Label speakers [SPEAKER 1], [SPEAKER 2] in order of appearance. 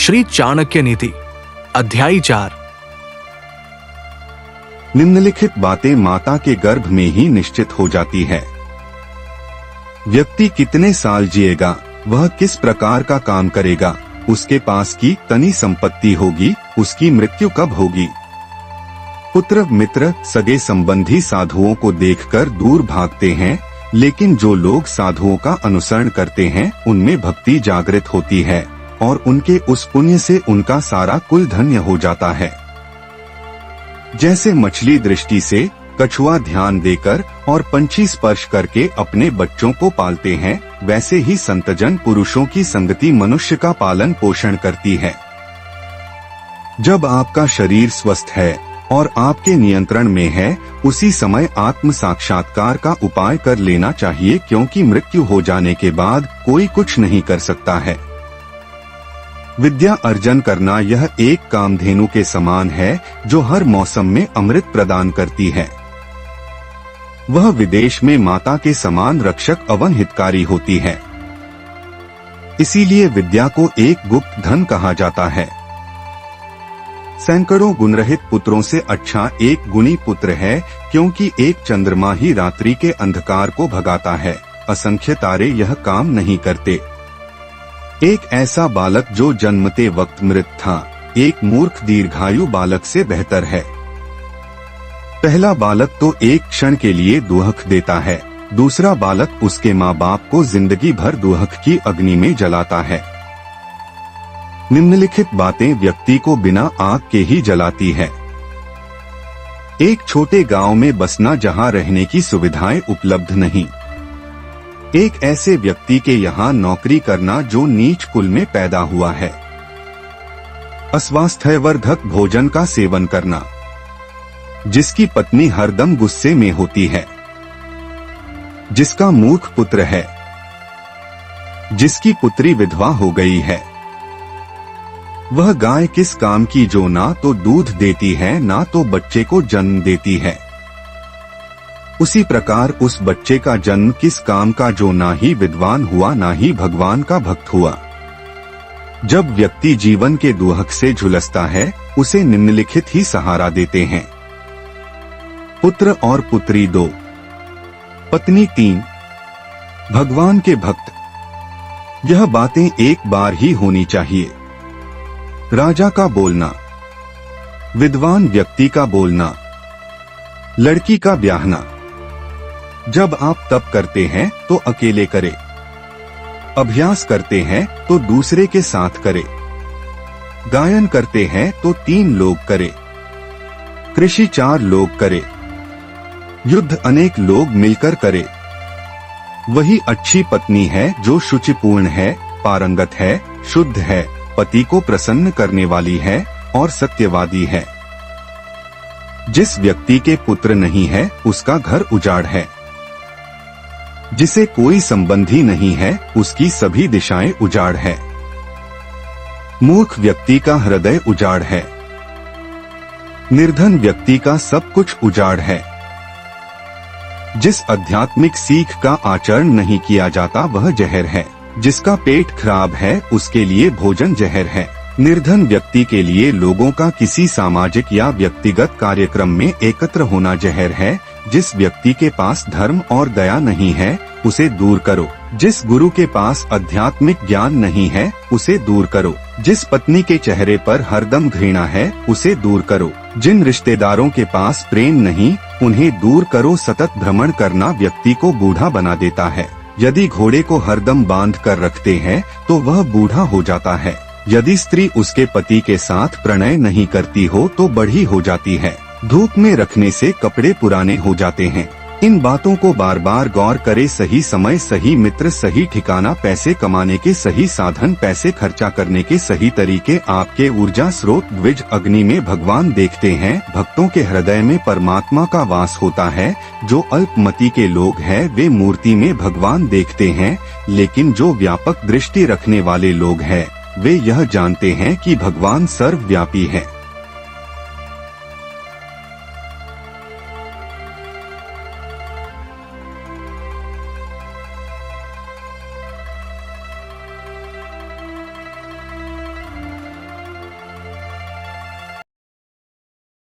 [SPEAKER 1] श्री चाणक्य नीति अध्याय 4।
[SPEAKER 2] निम्नलिखित बातें माता के गर्भ में ही निश्चित हो जाती है। व्यक्ति कितने साल जिएगा, वह किस प्रकार का काम करेगा, उसके पास की तनी संपत्ति होगी, उसकी मृत्यु कब होगी। पुत्र, मित्र, सगे संबंधी साधुओं को देखकर दूर भागते हैं, लेकिन जो लोग साधुओं का अनुसरण करते हैं उनमें भक्ति जागृत होती है और उनके उस पुण्य से उनका सारा कुल धन्य हो जाता है। जैसे मछली दृष्टि से, कछुआ ध्यान देकर और पंछी स्पर्श करके अपने बच्चों को पालते हैं, वैसे ही संतजन पुरुषों की संगति मनुष्य का पालन पोषण करती है। जब आपका शरीर स्वस्थ है और आपके नियंत्रण में है, उसी समय आत्म साक्षात्कार का उपाय कर लेना चाहिए, क्योंकि मृत्यु हो जाने के बाद कोई कुछ नहीं कर सकता है। विद्या अर्जन करना यह एक कामधेनु के समान है जो हर मौसम में अमृत प्रदान करती है। वह विदेश में माता के समान रक्षक अवन हितकारी होती है। इसीलिए विद्या को एक गुप्त धन कहा जाता है। सैकड़ों गुणरहित पुत्रों से अच्छा एक गुणी पुत्र है, क्योंकि एक चंद्रमा ही रात्रि के अंधकार को भगाता है, असंख्य तारे यह काम नहीं करते। एक ऐसा बालक जो जन्मते वक्त मृत था, एक मूर्ख दीर्घायु बालक से बेहतर है। पहला बालक तो एक क्षण के लिए दुहक देता है, दूसरा बालक उसके माँ बाप को जिंदगी भर दुहक की अग्नि में जलाता है। निम्नलिखित बातें व्यक्ति को बिना आग के ही जलाती है। एक छोटे गांव में बसना जहां रहने की सुविधाएं उपलब्ध नहीं। एक ऐसे व्यक्ति के यहाँ नौकरी करना जो नीच कुल में पैदा हुआ है। अस्वास्थ्यवर्धक भोजन का सेवन करना। जिसकी पत्नी हरदम गुस्से में होती है। जिसका मूर्ख पुत्र है। जिसकी पुत्री विधवा हो गई है। वह गाय किस काम की जो ना तो दूध देती है, ना तो बच्चे को जन्म देती है। उसी प्रकार उस बच्चे का जन्म किस काम का जो ना ही विद्वान हुआ, ना ही भगवान का भक्त हुआ। जब व्यक्ति जीवन के दुहक से झुलसता है, उसे निम्नलिखित ही सहारा देते हैं। पुत्र और पुत्री 2, पत्नी 3, भगवान के भक्त। यह बातें एक बार ही होनी चाहिए। राजा का बोलना, विद्वान व्यक्ति का बोलना, लड़की का ब्याहना। जब आप तप करते हैं तो अकेले करें, अभ्यास करते हैं तो दूसरे के साथ करें, गायन करते हैं तो 3 लोग करें, कृषि 4 लोग करें, युद्ध अनेक लोग मिलकर करें। वही अच्छी पत्नी है जो शुचिपूर्ण है, पारंगत है, शुद्ध है, पति को प्रसन्न करने वाली है और सत्यवादी है। जिस व्यक्ति के पुत्र नहीं है, उसका घर उजाड़ है। जिसे कोई संबंधी नहीं है, उसकी सभी दिशाएं उजाड़ है। मूर्ख व्यक्ति का हृदय उजाड़ है। निर्धन व्यक्ति का सब कुछ उजाड़ है। जिस आध्यात्मिक सीख का आचरण नहीं किया जाता वह जहर है। जिसका पेट खराब है उसके लिए भोजन जहर है। निर्धन व्यक्ति के लिए लोगों का किसी सामाजिक या व्यक्तिगत कार्यक्रम में एकत्र होना जहर है। जिस व्यक्ति के पास धर्म और दया नहीं है, उसे दूर करो। जिस गुरु के पास आध्यात्मिक ज्ञान नहीं है, उसे दूर करो। जिस पत्नी के चेहरे पर हरदम घृणा है, उसे दूर करो। जिन रिश्तेदारों के पास प्रेम नहीं, उन्हें दूर करो। सतत भ्रमण करना व्यक्ति को बूढ़ा बना देता है। यदि घोड़े को हरदम बांध कर रखते हैं तो वह बूढ़ा हो जाता है। यदि स्त्री उसके पति के साथ प्रणय नहीं करती हो तो बड़ी हो जाती है। धूप में रखने से कपड़े पुराने हो जाते हैं। इन बातों को बार बार गौर करे। सही समय, सही मित्र, सही ठिकाना, पैसे कमाने के सही साधन, पैसे खर्चा करने के सही तरीके, आपके ऊर्जा स्रोत। द्विज अग्नि में भगवान देखते हैं। भक्तों के हृदय में परमात्मा का वास होता है। जो अल्पमति के लोग हैं वे मूर्ति में भगवान देखते हैं, लेकिन जो व्यापक दृष्टि रखने वाले लोग हैं वे यह जानते हैं कि भगवान सर्वव्यापी है।